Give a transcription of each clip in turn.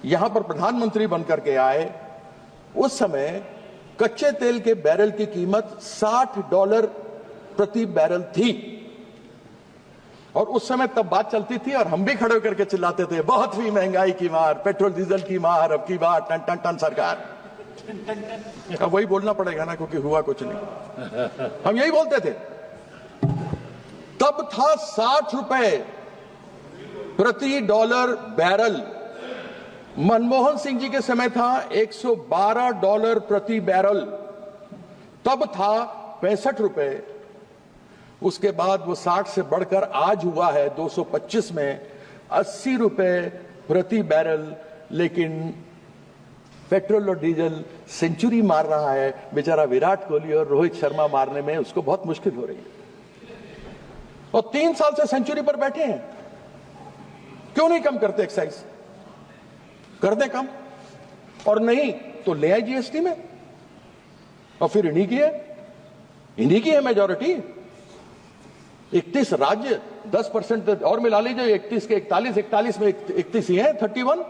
यहां पर प्रधानमंत्री बनकर के आए, उस समय कच्चे तेल के बैरल की कीमत $60 प्रति बैरल थी। और उस समय तब बात चलती थी और हम भी खड़े होकर के चिल्लाते थे, बहुत हुई महंगाई की मार, पेट्रोल डीजल की मार, अब की बार टन टन टन सरकार। अब वही बोलना पड़ेगा ना, क्योंकि हुआ कुछ नहीं। हम यही बोलते थे। तब था $60 प्रति डॉलर बैरल। मनमोहन सिंह जी के समय था $112 प्रति बैरल। तब था $65। उसके बाद वो 60 से बढ़कर आज हुआ है 225 में $80 प्रति बैरल। लेकिन पेट्रोल और डीजल सेंचुरी मार रहा है। बेचारा विराट कोहली और रोहित शर्मा मारने में उसको बहुत मुश्किल हो रही है, और 3 साल से सेंचुरी पर बैठे हैं। क्यों नहीं कम करते एक्साइज? कर दें कम, और नहीं तो ले आए जीएसटी में, और फिर इन्हीं की है मेजॉरिटी। 31 राज्य 10% और मिला लीजिए, 31 के 41, 41 में 31 ही है, 31।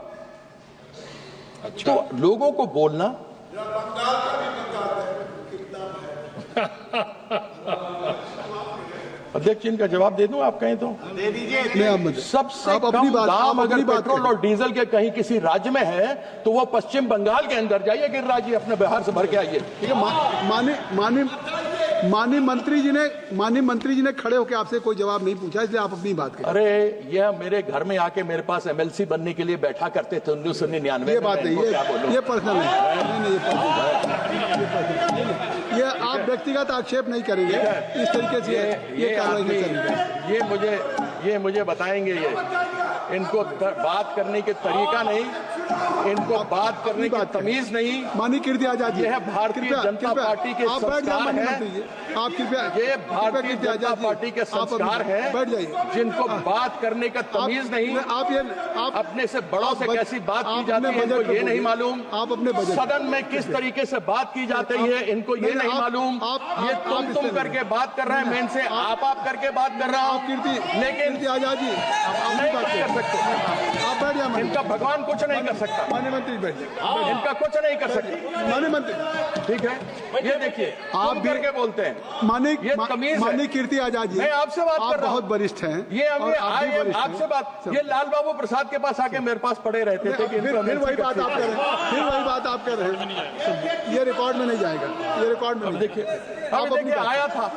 अच्छा। तो लोगों को बोलना अध्यक्ष, इनका जवाब दे दूं? आप कहें तो दे दीजिए। सबसे कम दाम अगर पेट्रोल और डीजल के कहीं किसी राज्य में है तो वो पश्चिम बंगाल के अंदर जाइए, गिरिराज जी, अपने बिहार से भर के आइए। ठीक है, माननीय मंत्री जी ने खड़े होकर आपसे कोई जवाब नहीं पूछा, इसलिए आप अपनी बात करें। अरे यह मेरे घर में आके मेरे पास एमएलसी बनने के लिए बैठा करते थे 1999 में। ये बात नहीं, ये पर्सनल नहीं, ये आप व्यक्तिगत आक्षेप नहीं करेंगे इस तरीके से, ये कार्रवाई नहीं करेंगे। ये मुझे बताएंगे। ये इनको बात करने के तरीका नहीं, इनको बात करने की तमीज नहीं। माननीय कीर्ति आजाद जी, यह भारतीय जनता पार्टी के संस्कार हैं। आप कृपया, ये भारतीय जनता पार्टी के संस्कार हैं, बैठ जाइए, जिनको बात करने का तमीज नहीं। आप अपने से बड़ों से कैसी बात की जाती है इनको ये नहीं मालूम। आप अपने सदन में किस तरीके से बात की जाती है इनको ये नहीं मालूम। ये तुम करके बात कर रहे हैं, मैं इनसे आप करके बात कर रहा हूँ। लेकिन आजाद जी नहीं कर सकते, आप बैठ जाए। इनका भगवान कुछ नहीं कर सकता। माननीय मंत्री बैठ जाए, इनका कुछ नहीं कर सकते। माननीय मंत्री, ठीक है, ये देखिए आप करके बोलते हैं। माननीय कीर्ति आजाद जी, मैं आपसे बात कर रहा हूँ, बहुत वरिष्ठ हैं। ये आपसे बात, ये लाल बाबू प्रसाद के पास आके मेरे पास पड़े रहते थे कि फिर वही बात आप कर रहे हैं, ये रिकॉर्ड में नहीं जाएगा, ये रिकॉर्ड में। देखिए आया था,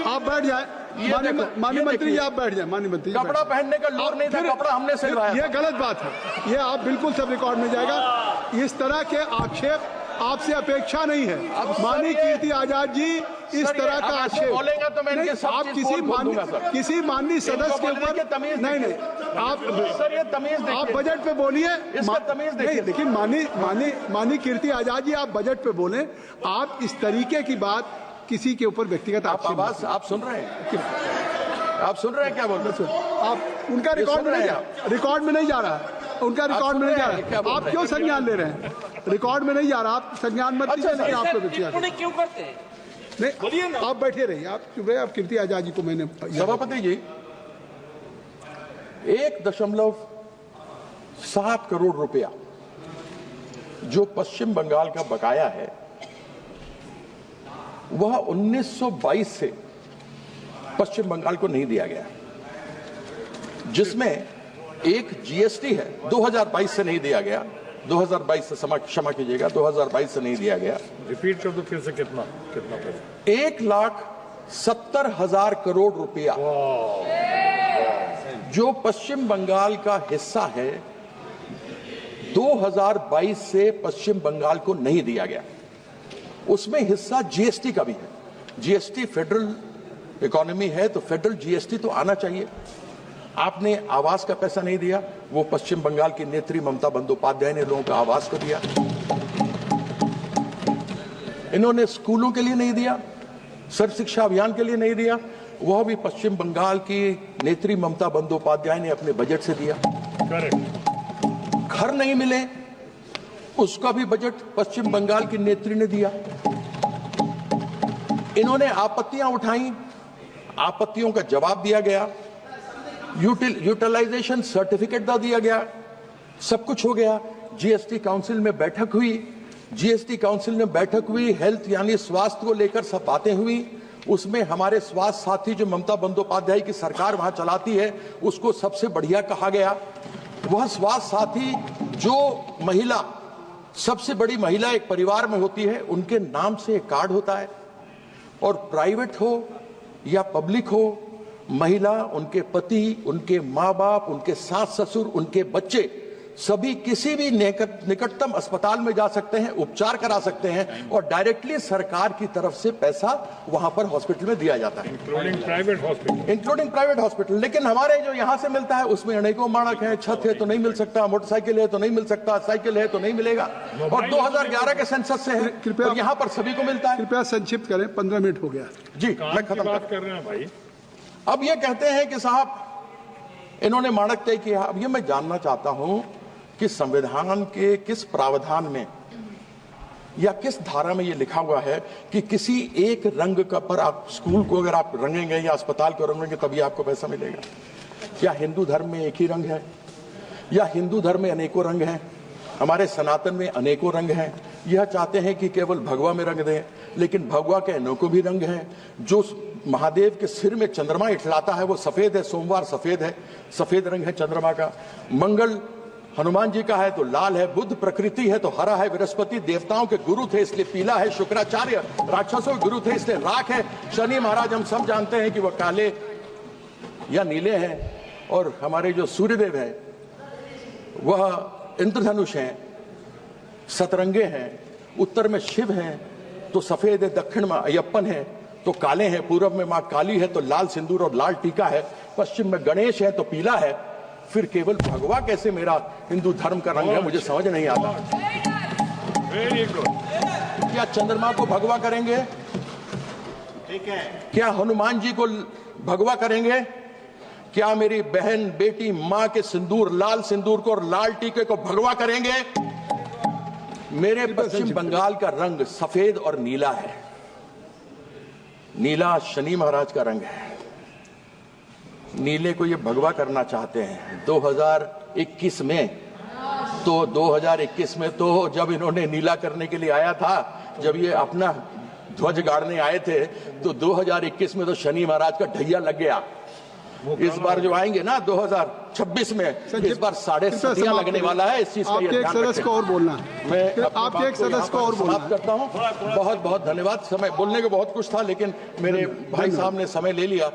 आप बैठ जाए। माननीय मंत्री जी आप बैठ जाए। माननीय मंत्री, कपड़ा पहनने का लोर नहीं था, कपड़ा हमने सिलवाया। ये गलत बात है, ये आप बिल्कुल सब रिकॉर्ड में जाएगा। इस तरह के आक्षेप आपसे अपेक्षा नहीं है। माननीय कीर्ति आजाद जी, इस तरह का आक्षेप बोलेगा तो मैं आप किसी माननीय सदस्य के ऊपर नहीं, आप सर ये तमीज आप बजट पे बोलिए, इसका तमीज देखिए। लेकिन माननीय कीर्ति आजाद जी, आप बजट पे बोले। आप इस तरीके की बात किसी के ऊपर व्यक्तिगत आवाज आप सुन रहे हैं? आप सुन रहे हैं क्या बोल रहे हैं? आप उनका रिकॉर्ड में नहीं जा रहा, उनका रिकॉर्ड में नहीं जा रहा। आप क्यों संज्ञान ले रहे हैं? रिकॉर्ड में नहीं जा रहा, आप संज्ञान मत लीजिए। आपको क्यों करते हैं? नहीं, आप बैठे रहिए, आप चुप रहे। आप कीर्ति आजाद जी को मैंने, सभापति जी, 1.7 करोड़ रुपया जो पश्चिम बंगाल का बकाया है वह 1922 से पश्चिम बंगाल को नहीं दिया गया, जिसमें एक जीएसटी है। 2022 से नहीं दिया गया, 2022 से क्षमा कीजिएगा, 2022 से नहीं दिया गया। रिपीट कर दो फिर से, कितना 1,70,000 करोड़ रुपया जो पश्चिम बंगाल का हिस्सा है 2022 से पश्चिम बंगाल को नहीं दिया गया। उसमें हिस्सा जीएसटी का भी है। जीएसटी फेडरल इकोनॉमी है तो फेडरल जीएसटी तो आना चाहिए। आपने आवास का पैसा नहीं दिया, वो पश्चिम बंगाल की नेत्री ममता बंदोपाध्याय ने लोगों का आवास को दिया। इन्होंने स्कूलों के लिए नहीं दिया, सर्व शिक्षा अभियान के लिए नहीं दिया, वह भी पश्चिम बंगाल की नेत्री ममता बंदोपाध्याय ने अपने बजट से दिया। घर नहीं मिले, उसका भी बजट पश्चिम बंगाल की नेत्री ने दिया। इन्होंने आपत्तियां उठाई, आपत्तियों का जवाब दिया गया, यूटिलाइजेशन सर्टिफिकेट दिया गया, सब कुछ हो गया। जीएसटी काउंसिल में बैठक हुई। जीएसटी काउंसिल में बैठक हुई, हेल्थ यानी स्वास्थ्य को लेकर सब बातें हुई। उसमें हमारे स्वास्थ्य साथी जो ममता बंदोपाध्याय की सरकार वहां चलाती है, उसको सबसे बढ़िया कहा गया। वह स्वास्थ्य साथी जो महिला, सबसे बड़ी महिला एक परिवार में होती है, उनके नाम से एक कार्ड होता है, और प्राइवेट हो या पब्लिक हो, महिला, उनके पति, उनके माँ बाप, उनके सास ससुर, उनके बच्चे सभी किसी भी निकटतम अस्पताल में जा सकते हैं, उपचार करा सकते हैं, और डायरेक्टली सरकार की तरफ से पैसा वहां पर हॉस्पिटल में दिया जाता है, इंक्लूडिंग प्राइवेट हॉस्पिटल। लेकिन हमारे जो यहां से मिलता है उसमें अनेकों मानक हैं। छत है तो नहीं मिल सकता, मोटरसाइकिल है तो नहीं मिल सकता, साइकिल है तो नहीं मिलेगा, और 2011 के सेंसस से है, कृपया यहाँ पर सभी को मिलता है। कृपया संक्षिप्त करें, 15 मिनट हो गया जी, मैं खत्म कर रहे हैं भाई। अब ये कहते हैं कि साहब इन्होंने मानक तय किया। अब ये मैं जानना चाहता हूं कि संविधान के किस प्रावधान में या किस धारा में ये लिखा हुआ है कि किसी एक रंग का पर आप स्कूल को अगर आप रंगेंगे या अस्पताल को रंगेंगे तभी आपको पैसा मिलेगा? क्या हिंदू धर्म में एक ही रंग है, या हिंदू धर्म में अनेकों रंग हैं? हमारे सनातन में अनेकों रंग हैं। यह चाहते हैं कि केवल भगवा में रंग दें, लेकिन भगवा के अनेकों भी रंग हैं। जो महादेव के सिर में चंद्रमा इठलाता है वो सफेद है, सोमवार सफेद है, सफेद रंग है चंद्रमा का। मंगल हनुमान जी का है तो लाल है, बुद्ध प्रकृति है तो हरा है, बृहस्पति देवताओं के गुरु थे इसलिए पीला है, शुक्राचार्य राक्षसों के गुरु थे इसलिए राख है, शनि महाराज हम सब जानते हैं कि वह काले या नीले हैं, और हमारे जो सूर्यदेव हैं वह इंद्रधनुष हैं, सतरंगे हैं। उत्तर में शिव हैं तो सफेद है, दक्षिण में अयप्पन है तो काले हैं, पूर्व में मां काली है तो लाल सिंदूर और लाल टीका है, पश्चिम में गणेश है तो पीला है। फिर केवल भगवा कैसे मेरा हिंदू धर्म का रंग है, मुझे समझ नहीं आता। Very good. क्या चंद्रमा को भगवा करेंगे? ठीक है। क्या हनुमान जी को भगवा करेंगे? क्या मेरी बहन, बेटी, मां के सिंदूर, लाल सिंदूर को और लाल टीके को भगवा करेंगे? मेरे पश्चिम बंगाल का रंग सफेद और नीला है। नीला शनि महाराज का रंग है। नीले को ये भगवा करना चाहते हैं 2021 में। तो 2021 में तो जब इन्होंने नीला करने के लिए आया था, जब ये अपना ध्वज गाड़ने आए थे, तो 2021 में तो शनि महाराज का ढैया लग गया। इस बार जो आएंगे ना 2026 में, इस बार 7.5 लगने वाला है। इस चीज का आपके एक सदस्य को और बोलना है, मैं आपके एक सदस्य को और समाप्त करता हूं। बहुत बहुत धन्यवाद। समय बोलने को बहुत कुछ था, लेकिन मेरे भाई साहब ने समय ले लिया।